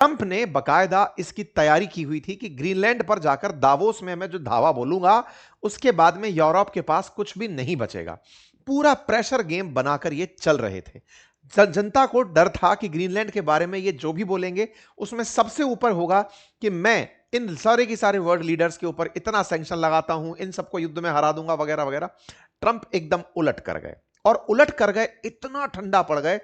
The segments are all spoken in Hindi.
ट्रंप ने बकायदा इसकी तैयारी की हुई थी कि ग्रीनलैंड पर जाकर दावोस में मैं जो धावा बोलूंगा उसके बाद में यूरोप के पास कुछ भी नहीं बचेगा। पूरा प्रेशर गेम बनाकर ये चल रहे थे। जनता को डर था कि ग्रीनलैंड के बारे में ये जो भी बोलेंगे उसमें सबसे ऊपर होगा कि मैं इन सारे की सारे वर्ल्ड लीडर्स के ऊपर इतना सैंक्शन लगाता हूं, इन सबको युद्ध में हरा दूंगा वगैरह वगैरह। ट्रंप एकदम उलट कर गए, और उलट कर गए इतना ठंडा पड़ गए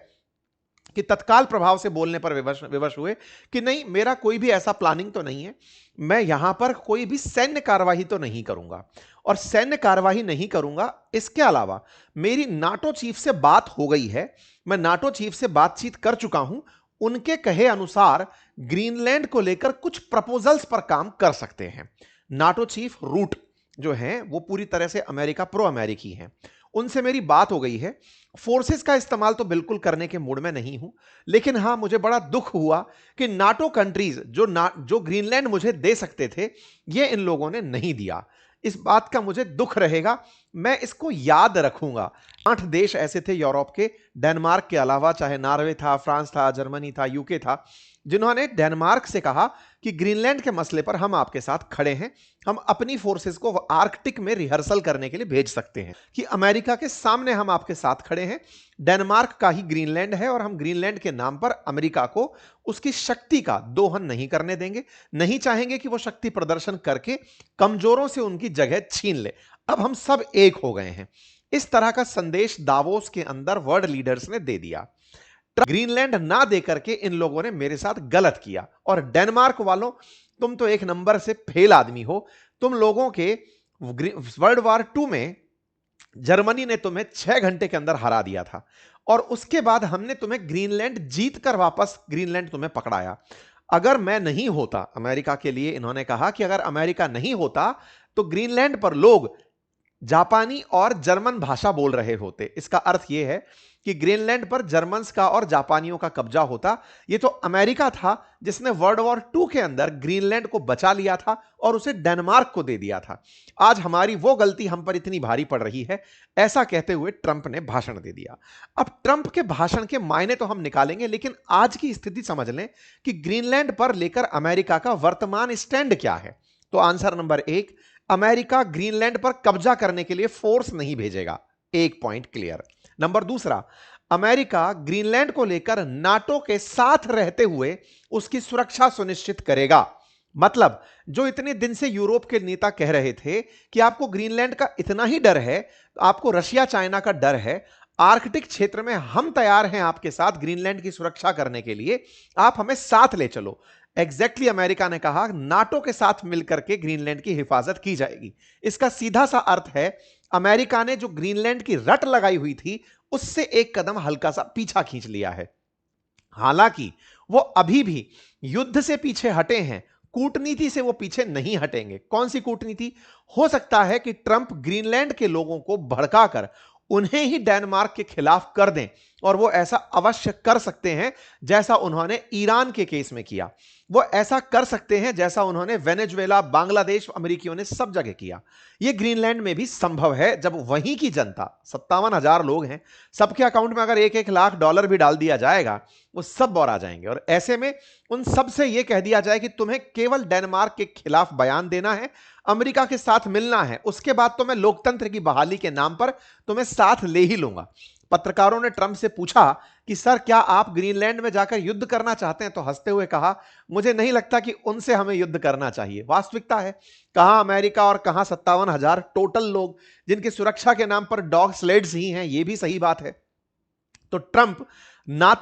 कि तत्काल प्रभाव से बोलने पर विवश विवश हुए कि नहीं, मेरा कोई भी ऐसा प्लानिंग तो नहीं है, मैं यहां पर कोई भी सैन्य कार्यवाही तो नहीं करूंगा, और सैन्य कार्यवाही नहीं करूंगा। इसके अलावा मेरी नाटो चीफ से बात हो गई है, मैं नाटो चीफ से बातचीत कर चुका हूं, उनके कहे अनुसार ग्रीनलैंड को लेकर कुछ प्रपोजल्स पर काम कर सकते हैं। नाटो चीफ रूट जो हैं वो पूरी तरह से अमेरिका प्रो अमेरिकी हैं, उनसे मेरी बात हो गई है। फोर्सेस का इस्तेमाल तो बिल्कुल करने के मूड में नहीं हूं, लेकिन हां मुझे बड़ा दुख हुआ कि नाटो कंट्रीज जो ग्रीनलैंड मुझे दे सकते थे ये इन लोगों ने नहीं दिया। इस बात का मुझे दुख रहेगा, मैं इसको याद रखूंगा। 8 देश ऐसे थे यूरोप के, डेनमार्क के अलावा, चाहे नॉर्वे था, फ्रांस था, जर्मनी था, यूके था, जिन्होंने डेनमार्क से कहा कि ग्रीनलैंड के मसले पर हम आपके साथ खड़े हैं, हम अपनी फोर्सेस को आर्कटिक में रिहर्सल करने के लिए भेज सकते हैं, कि अमेरिका के सामने हम आपके साथ खड़े हैं। डेनमार्क का ही ग्रीनलैंड है और हम ग्रीनलैंड के नाम पर अमेरिका को उसकी शक्ति का दोहन नहीं करने देंगे, नहीं चाहेंगे कि वो शक्ति प्रदर्शन करके कमजोरों से उनकी जगह छीन ले। अब हम सब एक हो गए हैं। इस तरह का संदेश दावोस के अंदर वर्ल्ड लीडर्स ने दे दिया। ग्रीनलैंड ना देकर के इन लोगों ने मेरे साथ गलत किया। और डेनमार्क वालों, तुम तो एक नंबर से फेल आदमी हो। तुम लोगों के वर्ल्ड वॉर 2 में जर्मनी ने तुम्हें 6 घंटे के अंदर हरा दिया था, और उसके बाद हमने तुम्हें ग्रीनलैंड जीत कर वापस ग्रीनलैंड तुम्हें पकड़ाया। अगर मैं नहीं होता, अमेरिका के लिए इन्होंने कहा कि अगर अमेरिका नहीं होता तो ग्रीनलैंड पर लोग जापानी और जर्मन भाषा बोल रहे होते। इसका अर्थ यह है कि ग्रीनलैंड पर जर्मन्स का और जापानियों का कब्जा होता। यह तो अमेरिका था जिसने वर्ल्ड वॉर 2 के अंदर ग्रीनलैंड को बचा लिया था और उसे डेनमार्क को दे दिया था। आज हमारी वो गलती हम पर इतनी भारी पड़ रही है, ऐसा कहते हुए ट्रंप ने भाषण दे दिया। अब ट्रंप के भाषण के मायने तो हम निकालेंगे, लेकिन आज की स्थिति समझ लें कि ग्रीनलैंड पर लेकर अमेरिका का वर्तमान स्टैंड क्या है। तो आंसर नंबर 1, अमेरिका ग्रीनलैंड पर कब्जा करने के लिए फोर्स नहीं भेजेगा। एक पॉइंट क्लियर। नंबर दूसरा, अमेरिका ग्रीनलैंड को लेकर नाटो के साथ रहते हुए उसकी सुरक्षा सुनिश्चित करेगा। मतलब जो इतने दिन से यूरोप के नेता कह रहे थे कि आपको ग्रीनलैंड का इतना ही डर है, आपको रशिया चाइना का डर है, आर्कटिक क्षेत्र में हम तैयार हैं आपके साथ ग्रीनलैंड की सुरक्षा करने के लिए, आप हमें साथ ले चलो। एग्जैक्टली अमेरिका ने कहा नाटो के साथ मिलकर के ग्रीनलैंड की हिफाजत की जाएगी। इसका सीधा सा अर्थ है अमेरिका ने जो ग्रीनलैंड की रट लगाई हुई थी उससे एक कदम हल्का सा पीछा खींच लिया है। हालांकि वो अभी भी युद्ध से पीछे हटे हैं, कूटनीति से वो पीछे नहीं हटेंगे। कौन सी कूटनीति? हो सकता है कि ट्रंप ग्रीनलैंड के लोगों को भड़काकर उन्हें ही डेनमार्क के खिलाफ कर दें, और वो ऐसा अवश्य कर सकते हैं जैसा उन्होंने ईरान के केस में किया। वो ऐसा कर सकते हैं जैसा उन्होंने वेनेजुएला, बांग्लादेश, अमेरिकियों ने सब जगह किया। ये ग्रीनलैंड में भी संभव है जब वहीं की जनता, 57,000 लोग हैं, सबके अकाउंट में अगर $1-1 लाख भी डाल दिया जाएगा, वो सब बौर आ जाएंगे। और ऐसे में उन सब से यह कह दिया जाए कि तुम्हें केवल डेनमार्क के खिलाफ बयान देना है, अमेरिका के साथ मिलना है, उसके बाद तो मैं लोकतंत्र की बहाली के नाम पर तुम्हें साथ ले ही लूंगा। पत्रकारों ने ट्रंप से पूछा कि सर क्या आप ग्रीनलैंड में जाकर युद्ध करना चाहते हैं? तो हंसते हुए कहा, मुझे नहीं लगता कि उनसे हमें युद्ध करना चाहिए। वास्तविकता है, कहां अमेरिका और कहां 57,000 टोटल लोग जिनकी सुरक्षा के नाम पर डॉग स्लेड्स ही हैं, यह भी सही बात है। तो ट्रंप ना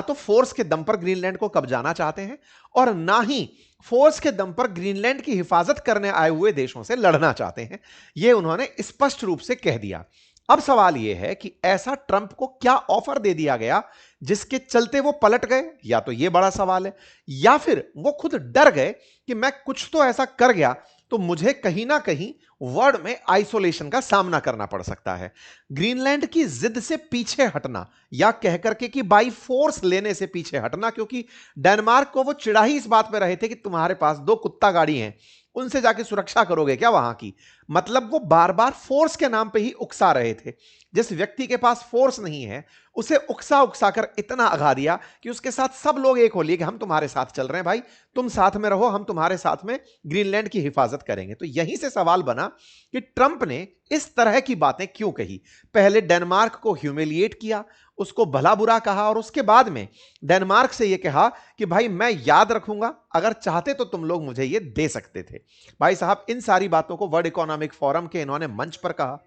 तो फोर्स के दम पर ग्रीनलैंड को कब्जाना चाहते हैं, और ना ही फोर्स के दम पर ग्रीनलैंड की हिफाजत करने आए हुए देशों से लड़ना चाहते हैं। यह उन्होंने स्पष्ट रूप से कह दिया। अब सवाल यह है कि ऐसा ट्रंप को क्या ऑफर दे दिया गया जिसके चलते वो पलट गए? या तो यह बड़ा सवाल है, या फिर वो खुद डर गए कि मैं कुछ तो ऐसा कर गया तो मुझे कहीं ना कहीं वर्ल्ड में आइसोलेशन का सामना करना पड़ सकता है। ग्रीनलैंड की जिद से पीछे हटना, या कह करके कि बाई फोर्स लेने से पीछे हटना, क्योंकि डेनमार्क को वो चिढ़ा ही इस बात में रहे थे कि तुम्हारे पास 2 कुत्ता गाड़ी हैं, उनसे जाके सुरक्षा करोगे क्या वहां की? मतलब वो बार बार फोर्स के नाम पे ही उकसा रहे थे। जिस व्यक्ति के पास फोर्स नहीं है उसे उकसा उकसा कर इतना अघा दिया कि उसके साथ सब लोग एक हो लिए कि हम तुम्हारे साथ चल रहे हैं भाई, तुम साथ में रहो, हम तुम्हारे साथ में ग्रीनलैंड की हिफाजत करेंगे। तो यहीं से सवाल बना कि ट्रंप ने इस तरह की बातें क्यों कही। पहले डेनमार्क को ह्यूमिलिएट किया, उसको भला बुरा कहा, और उसके बाद में डेनमार्क से यह कहा कि भाई मैं याद रखूंगा, अगर चाहते तो तुम लोग मुझे यह दे सकते थे। भाई साहब, इन सारी बातों को वर्ल्ड इकोनॉमिक फोरम के इन्होंने मंच पर कहा।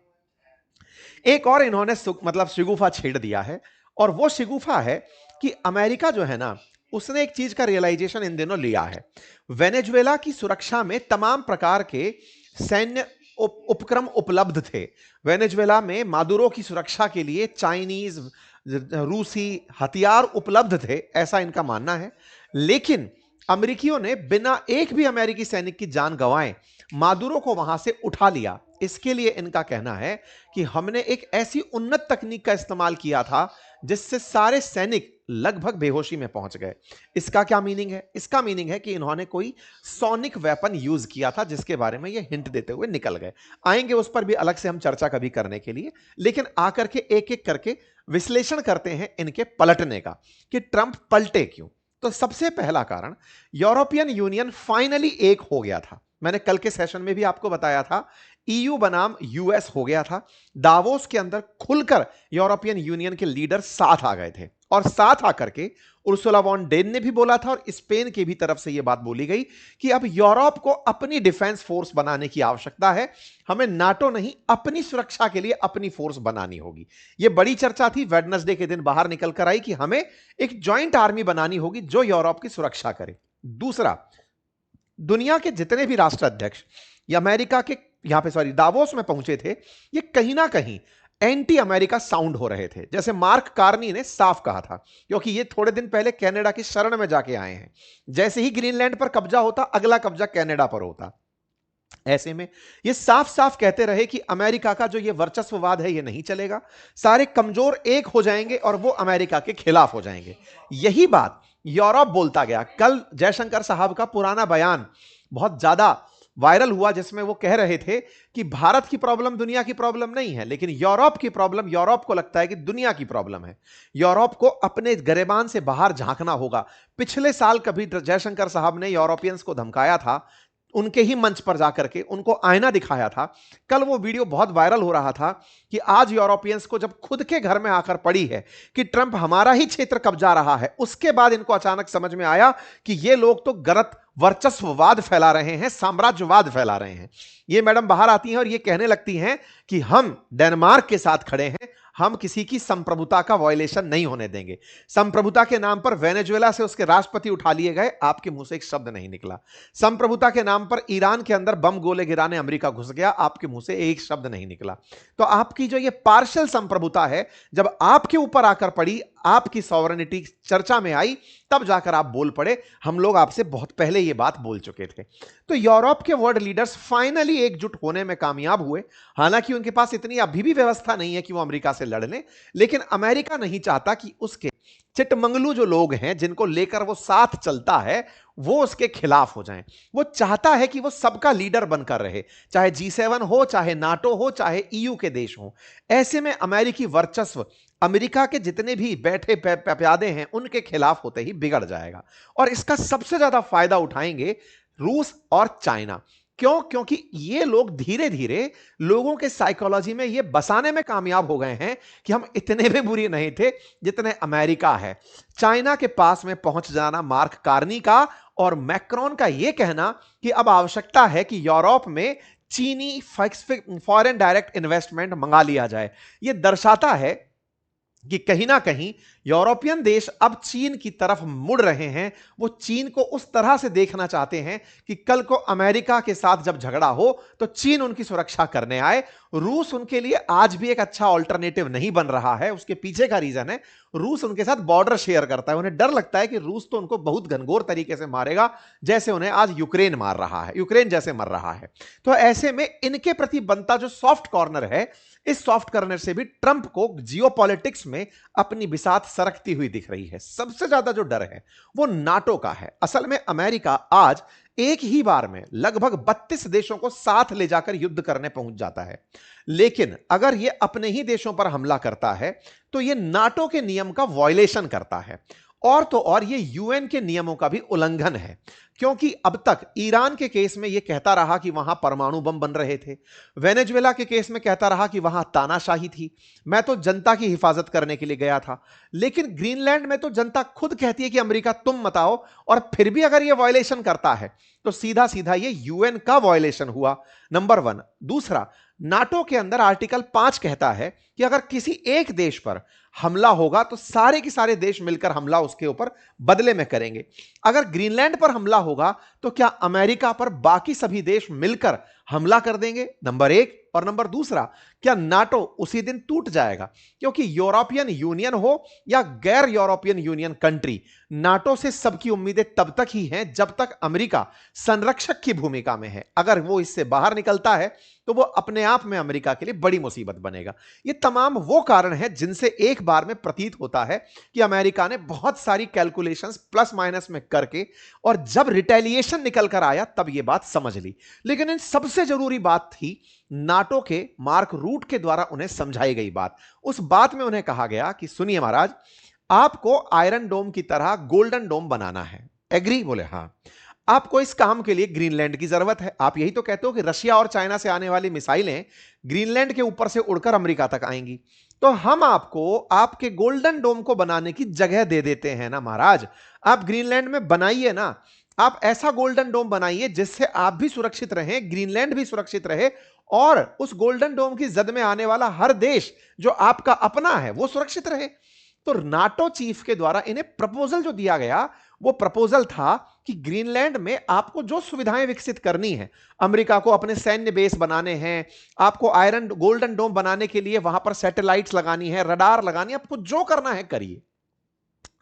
एक और इन्होंने मतलब शिगुफा छेड़ दिया है, और वो शिगुफा है कि अमेरिका जो है ना, उसने एक चीज का रियलाइजेशन इन दिनों लिया है। वेनेजुएला की सुरक्षा में तमाम प्रकार के सैन्य उपक्रम उपलब्ध थे। वेनेजुएला में मादुरो की सुरक्षा के लिए चाइनीज, रूसी हथियार उपलब्ध थे, ऐसा इनका मानना है। लेकिन अमेरिकियों ने बिना एक भी अमेरिकी सैनिक की जान गंवाए मादुरो को वहां से उठा लिया। इसके लिए इनका कहना है कि हमने एक ऐसी उन्नत तकनीक का इस्तेमाल किया था जिससे सारे सैनिक लगभग बेहोशी में पहुंच गए। इसका क्या मीनिंग है? इसका मीनिंग है कि इन्होंने कोई सोनिक वेपन यूज किया था, जिसके बारे में ये हिंट देते हुए निकल गए। आएंगे उस पर भी अलग से हम चर्चा कभी करने के लिए, लेकिन आकर के एक एक करके विश्लेषण करते हैं इनके पलटने का कि ट्रंप पलटे क्यों। तो सबसे पहला कारण, यूरोपियन यूनियन फाइनली एक हो गया था। मैंने कल के सेशन में भी आपको बताया था, ईयू बनाम यूएस हो गया था। दावोस के अंदर खुलकर यूरोपियन यूनियन के लीडर साथ आ गए थे, और साथ आकर के उर्सुला वॉन डेन ने भी बोला था, और स्पेन की भी तरफ से यह बात बोली गई कि अब यूरोप को अपनी डिफेंस फोर्स बनाने की आवश्यकता है। हमें नाटो नहीं, अपनी सुरक्षा के लिए अपनी फोर्स बनानी होगी। यह बड़ी चर्चा थी, वेडनेसडे के दिन बाहर निकल कर आई कि हमें एक ज्वाइंट आर्मी बनानी होगी जो यूरोप की सुरक्षा करे। दूसरा, दुनिया के जितने भी राष्ट्राध्यक्ष या अमेरिका के दावोस में पहुंचे थे, ये कहीं ना कहीं एंटी अमेरिका साउंड हो रहे थे। जैसे मार्क कार्नी ने साफ कहा था, क्योंकि ये थोड़े दिन पहले कनाडा की शरण में जाके आए हैं। जैसे ही ग्रीनलैंड पर कब्जा होता, अगला कब्जा कनाडा पर होता। ऐसे में ये साफ साफ कहते रहे कि अमेरिका का जो ये वर्चस्ववाद है ये नहीं चलेगा, सारे कमजोर एक हो जाएंगे और वो अमेरिका के खिलाफ हो जाएंगे। यही बात यूरोप बोलता गया। कल जयशंकर साहब का पुराना बयान बहुत ज्यादा वायरल हुआ, जिसमें वो कह रहे थे कि भारत की प्रॉब्लम दुनिया की प्रॉब्लम नहीं है, लेकिन यूरोप की प्रॉब्लम यूरोप को लगता है कि दुनिया की प्रॉब्लम है। यूरोप को अपने गिरेबान से बाहर झांकना होगा। पिछले साल कभी जयशंकर साहब ने यूरोपियंस को धमकाया था, उनके ही मंच पर जाकर के उनको आईना दिखाया था। कल वो वीडियो बहुत वायरल हो रहा था कि आज यूरोपियंस को जब खुद के घर में आकर पड़ी है कि ट्रंप हमारा ही क्षेत्र कब्जा रहा है, उसके बाद इनको अचानक समझ में आया कि ये लोग तो गलत वर्चस्ववाद फैला रहे हैं, साम्राज्यवाद फैला रहे हैं। ये मैडम बाहर आती हैं और ये कहने लगती हैं कि हम डेनमार्क के साथ खड़े हैं, हम किसी की संप्रभुता का वायलेशन नहीं होने देंगे। संप्रभुता के नाम पर वेनेजुएला से उसके राष्ट्रपति उठा लिए गए, आपके मुंह से एक शब्द नहीं निकला। संप्रभुता के नाम पर ईरान के अंदर बम गोले गिराने अमेरिका घुस गया, आपके मुंह से एक शब्द नहीं निकला। तो आपकी जो ये पार्शियल संप्रभुता है, जब आपके ऊपर आकर पड़ी, आपकी सॉवरेनिटी चर्चा में आई, तब जाकर आप बोल पड़े। हम लोग आपसे बहुत पहले ये बात बोल चुके थे। तो यूरोप के वर्ल्ड लीडर्स फाइनली एकजुट होने में कामयाब हुए। हालांकि उनके पास इतनी अभी भी व्यवस्था नहीं है कि वो अमेरिका से लड़ लें, लेकिन अमेरिका नहीं चाहता कि उसके चिटमंगलू जो लोग हैं, जिनको लेकर वो साथ चलता है, वो उसके खिलाफ हो जाएं। वो चाहता है कि वो सबका लीडर बनकर रहे, चाहे G7 हो, चाहे नाटो हो, चाहे ईयू के देश हो। ऐसे में अमेरिकी वर्चस्व अमेरिका के जितने भी बैठे प्यादे हैं उनके खिलाफ होते ही बिगड़ जाएगा, और इसका सबसे ज्यादा फायदा उठाएंगे रूस और चाइना। क्यों? क्योंकि ये लोग धीरे धीरे लोगों के साइकोलॉजी में ये बसाने में कामयाब हो गए हैं कि हम इतने भी बुरी नहीं थे जितने अमेरिका है। चाइना के पास में पहुंच जाना मार्क कार्नी का और मैक्रोन का यह कहना कि अब आवश्यकता है कि यूरोप में चीनी फॉरेन डायरेक्ट इन्वेस्टमेंट मंगा लिया जाए, यह दर्शाता है कि कहीं ना कहीं यूरोपियन देश अब चीन की तरफ मुड़ रहे हैं। वो चीन को उस तरह से देखना चाहते हैं कि कल को अमेरिका के साथ जब झगड़ा हो तो चीन उनकी सुरक्षा करने आए। रूस उनके लिए आज भी एक अच्छा ऑल्टरनेटिव नहीं बन रहा है। उसके पीछे का रीजन है, रूस उनके साथ बॉर्डर शेयर करता है। उन्हें डर लगता है कि रूस तो उनको बहुत घनघोर तरीके से मारेगा, जैसे उन्हें आज यूक्रेन मार रहा है, यूक्रेन जैसे मर रहा है। तो ऐसे में इनके प्रति बनता जो सॉफ्ट कॉर्नर है, इस सॉफ्ट कॉर्नर से भी ट्रंप को जियोपॉलिटिक्स में अपनी बिसात सरकती हुई दिख रही है। सबसे ज्यादा जो डर है वो नाटो का है। असल में अमेरिका आज एक ही बार में लगभग 32 देशों को साथ ले जाकर युद्ध करने पहुंच जाता है, लेकिन अगर यह अपने ही देशों पर हमला करता है तो यह नाटो के नियम का वायलेशन करता है, और तो और ये यूएन के नियमों का भी उल्लंघन है, क्योंकि अब तक ईरान के केस में ये कहता रहा कि वहां परमाणु बम बन रहे थे, वेनेजुएला के केस में कहता रहा कि वहां तानाशाही थी, मैं तो जनता की हिफाजत करने के लिए गया था। लेकिन ग्रीनलैंड में तो जनता खुद कहती है कि अमेरिका तुम मत आओ, और फिर भी अगर ये वायलेशन करता है तो सीधा सीधा ये यूएन का वायलेशन हुआ, नंबर 1। दूसरा, नाटो के अंदर आर्टिकल 5 कहता है कि अगर किसी एक देश पर हमला होगा तो सारे के सारे देश मिलकर हमला उसके ऊपर बदले में करेंगे। अगर ग्रीनलैंड पर हमला होगा तो क्या अमेरिका पर बाकी सभी देश मिलकर हमला कर देंगे, नंबर 1। और नंबर दूसरा, क्या नाटो उसी दिन टूट जाएगा, क्योंकि यूरोपियन यूनियन हो या गैर यूरोपियन यूनियन कंट्री, नाटो से सबकी उम्मीदें तब तक ही हैं जब तक अमेरिका संरक्षक की भूमिका में है। अगर वो इससे बाहर निकलता है तो वो अपने आप में अमेरिका के लिए बड़ी मुसीबत बनेगा। ये तमाम वो कारण हैं जिनसे एक बार में प्रतीत होता है कि अमेरिका ने बहुत सारी कैलकुलेशंस प्लस माइनस में करके, और जब रिटेलिएशन निकल कर आया तब ये बात समझ ली। लेकिन इन सबसे जरूरी बात थी नाटो के मार्क रूट के द्वारा उन्हें समझाई गई बात। उस बात में उन्हें कहा गया कि सुनिए महाराज, आपको आयरन डोम की तरह गोल्डन डोम बनाना है। एग्री? बोले हां। आपको इस काम के लिए ग्रीनलैंड की जरूरत है। आप यही तो कहते हो कि रशिया और चाइना से आने वाली मिसाइलें ग्रीनलैंड के ऊपर से उड़कर अमेरिका तक आएंगी, तो हम आपको आपके गोल्डन डोम को बनाने की जगह दे देते हैं ना महाराज। आप ग्रीनलैंड में बनाइए ना, आप ऐसा गोल्डन डोम बनाइए जिससे आप भी सुरक्षित रहें, ग्रीनलैंड भी सुरक्षित रहे, और उस गोल्डन डोम की जद में आने वाला हर देश जो आपका अपना है वो सुरक्षित रहे। तो नाटो चीफ के द्वारा इन्हें प्रपोजल जो दिया गया वो प्रपोजल था कि ग्रीनलैंड में आपको जो सुविधाएं विकसित करनी है, अमेरिका को अपने सैन्य बेस बनाने हैं, आपको आयरन गोल्डन डोम बनाने के लिए वहां पर सैटेलाइट्स लगानी है, रडार लगानी है, आपको जो करना है करिए,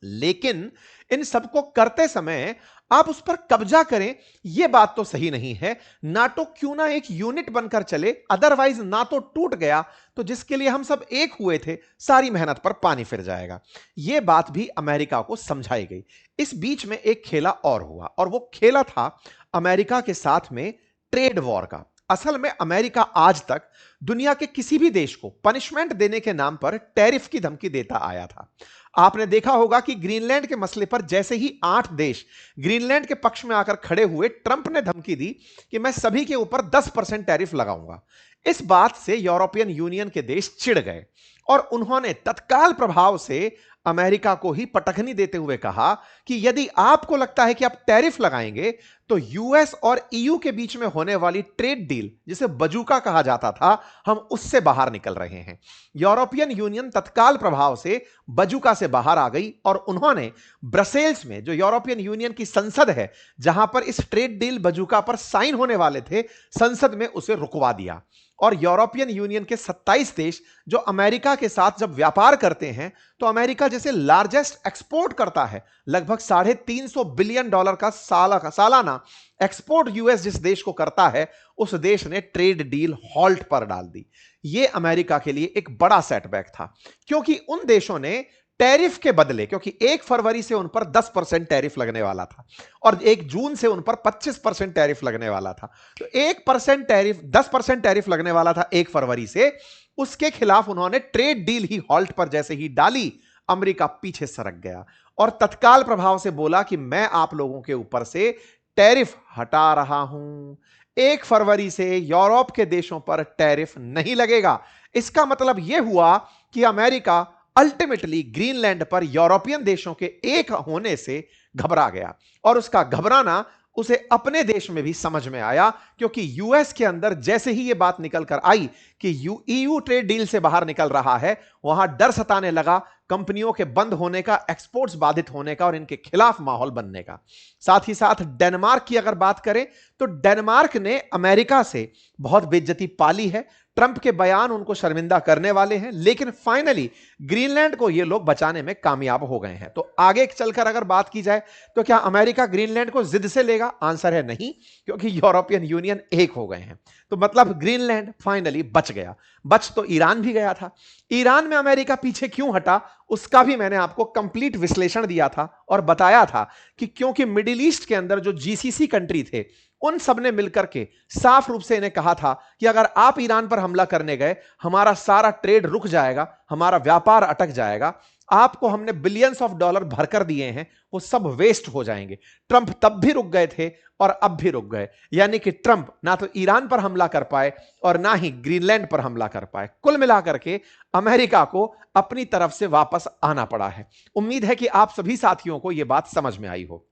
लेकिन इन सबको करते समय आप उस पर कब्जा करें, यह बात तो सही नहीं है। नाटो क्यों ना एक यूनिट बनकर चले, अदरवाइज नाटो टूट गया तो जिसके लिए हम सब एक हुए थे, सारी मेहनत पर पानी फिर जाएगा। यह बात भी अमेरिका को समझाई गई। इस बीच में एक खेला और हुआ, और वो खेला था अमेरिका के साथ में ट्रेड वॉर का। असल में अमेरिका आज तक दुनिया के किसी भी देश को पनिशमेंट देने के नाम पर टैरिफ की धमकी देता आया था। आपने देखा होगा कि ग्रीनलैंड के मसले पर जैसे ही 8 देश ग्रीनलैंड के पक्ष में आकर खड़े हुए, ट्रंप ने धमकी दी कि मैं सभी के ऊपर 10% टैरिफ लगाऊंगा। इस बात से यूरोपियन यूनियन के देश चिढ़ गए और उन्होंने तत्काल प्रभाव से अमेरिका को ही पटखनी देते हुए कहा कि यदि आपको लगता है कि आप टैरिफ लगाएंगे तो यूएस और ईयू के बीच में होने वाली ट्रेड डील, जिसे बजूका कहा जाता था, हम उससे बाहर निकल रहे हैं। यूरोपियन यूनियन तत्काल प्रभाव से बजूका से बाहर आ गई और उन्होंने ब्रसेल्स में, जो यूरोपियन यूनियन की संसद है जहां पर इस ट्रेड डील बजूका पर साइन होने वाले थे, संसद में उसे रुकवा दिया। और यूरोपियन यूनियन के 27 देश जो अमेरिका के साथ जब व्यापार करते हैं तो अमेरिका जैसे लार्जेस्ट एक्सपोर्ट करता है, लगभग $350 बिलियन का सालाना एक्सपोर्ट यूएस जिस देश को करता है, उस देश ने ट्रेड डील हॉल्ट पर डाल दी। यह अमेरिका के लिए एक बड़ा सेटबैक था, क्योंकि उन देशों ने टैरिफ के बदले, क्योंकि 1 फरवरी से उन पर 10% टैरिफ लगने वाला था और 1 जून से उन पर 25% टैरिफ लगने वाला था, तो 1% टैरिफ, 10% टैरिफ लगने वाला था 1 फरवरी से, उसके खिलाफ उन्होंने ट्रेड डील ही हॉल्ट पर जैसे ही डाली, अमेरिका पीछे सरक गया और तत्काल प्रभाव से बोला कि मैं आप लोगों के ऊपर से टैरिफ हटा रहा हूं। 1 फरवरी से यूरोप के देशों पर टैरिफ नहीं लगेगा। इसका मतलब यह हुआ कि अमेरिका अल्टीमेटली ग्रीनलैंड पर यूरोपियन देशों के एक होने से घबरा गया, और उसका घबराना उसे अपने देश में भी समझ में आया, क्योंकि यूएस के अंदर जैसे ही यह बात निकल कर आई कि ईयू ट्रेड डील से बाहर निकल रहा है, वहां डर सताने लगा कंपनियों के बंद होने का, एक्सपोर्ट्स बाधित होने का और इनके खिलाफ माहौल बनने का। साथ ही साथ डेनमार्क की अगर बात करें तो डेनमार्क ने अमेरिका से बहुत बेइज्जती पाली है। ट्रंप के बयान उनको शर्मिंदा करने वाले हैं, लेकिन फाइनली ग्रीनलैंड को ये लोग बचाने में कामयाब हो गए हैं। तो आगे चलकर अगर बात की जाए तो क्या अमेरिका ग्रीनलैंड को जिद से लेगा? आंसर है नहीं, क्योंकि यूरोपियन यूनियन एक हो गए हैं। तो मतलब ग्रीनलैंड फाइनली बच गया। बच तो ईरान भी गया था। ईरान में अमेरिका पीछे क्यों हटा, उसका भी मैंने आपको कंप्लीट विश्लेषण दिया था और बताया था कि क्योंकि मिडिल ईस्ट के अंदर जो जीसीसी कंट्री थे, उन सब ने मिलकर के साफ रूप से इन्हें कहा था कि अगर आप ईरान पर हमला करने गए, हमारा सारा ट्रेड रुक जाएगा, हमारा व्यापार अटक जाएगा, आपको हमने बिलियंस ऑफ डॉलर भरकर दिए हैं, वो सब वेस्ट हो जाएंगे। ट्रंप तब भी रुक गए थे और अब भी रुक गए, यानी कि ट्रंप ना तो ईरान पर हमला कर पाए और ना ही ग्रीनलैंड पर हमला कर पाए। कुल मिलाकर के अमेरिका को अपनी तरफ से वापस आना पड़ा है। उम्मीद है कि आप सभी साथियों को यह बात समझ में आई हो।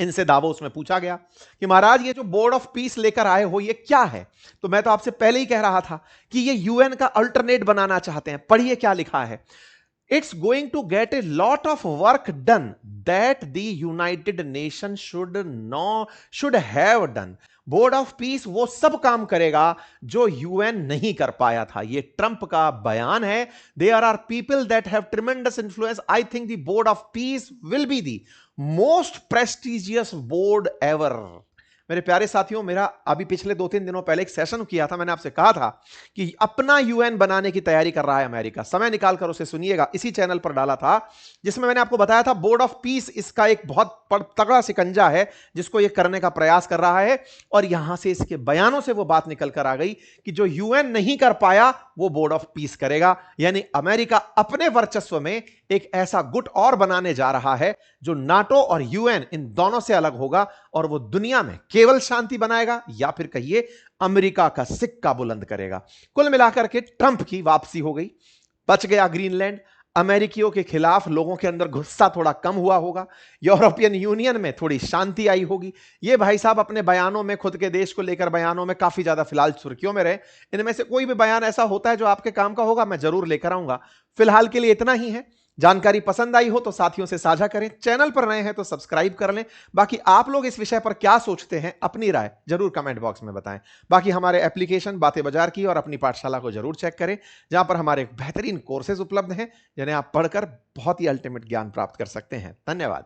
इनसे दावोस में पूछा गया कि महाराज ये जो बोर्ड ऑफ पीस लेकर आए हो ये क्या है? तो मैं तो आपसे पहले ही कह रहा था कि ये यूएन का अल्टरनेट बनाना चाहते हैं। पढ़िए क्या लिखा है। It's going to get a lot of work done that the United Nations should have done. Board of piece वो सब काम करेगा जो यूएन नहीं कर पाया था। ये ट्रंप का बयान है। There are people that have tremendous influence. I think the board of peace will be the most prestigious board ever. मेरे प्यारे साथियों, मेरा अभी पिछले 2-3 दिनों पहले एक सेशन किया था। मैंने आपसे कहा था कि अपना यूएन बनाने की तैयारी कर रहा है अमेरिका। समय निकालकर उसे सुनिएगा, इसी चैनल पर डाला था, जिसमें मैंने आपको बताया था बोर्ड ऑफ पीस इसका एक बहुत तगड़ा सिकंजा है जिसको यह करने का प्रयास कर रहा है। और यहां से इसके बयानों से वो बात निकल कर आ गई कि जो यूएन नहीं कर पाया वो बोर्ड ऑफ पीस करेगा। यानी अमेरिका अपने वर्चस्व में एक ऐसा गुट और बनाने जा रहा है जो नाटो और यूएन इन दोनों से अलग होगा और वो दुनिया में केवल शांति बनाएगा या फिर कहिए अमेरिका का सिक्का बुलंद करेगा। कुल मिलाकर के ट्रंप की वापसी हो गई, बच गया ग्रीनलैंड। अमेरिकियों के खिलाफ लोगों के अंदर गुस्सा थोड़ा कम हुआ होगा, यूरोपियन यूनियन में थोड़ी शांति आई होगी। ये भाई साहब अपने बयानों में, खुद के देश को लेकर बयानों में काफी ज्यादा फिलहाल सुर्खियों में रहे। इनमें से कोई भी बयान ऐसा होता है जो आपके काम का होगा, मैं जरूर लेकर आऊंगा। फिलहाल के लिए इतना ही है। जानकारी पसंद आई हो तो साथियों से साझा करें, चैनल पर नए हैं तो सब्सक्राइब कर लें। बाकी आप लोग इस विषय पर क्या सोचते हैं, अपनी राय जरूर कमेंट बॉक्स में बताएं। बाकी हमारे एप्लीकेशन बातें बाजार की और अपनी पाठशाला को जरूर चेक करें, जहां पर हमारे बेहतरीन कोर्सेज उपलब्ध हैं जिन्हें आप पढ़कर बहुत ही अल्टीमेट ज्ञान प्राप्त कर सकते हैं। धन्यवाद।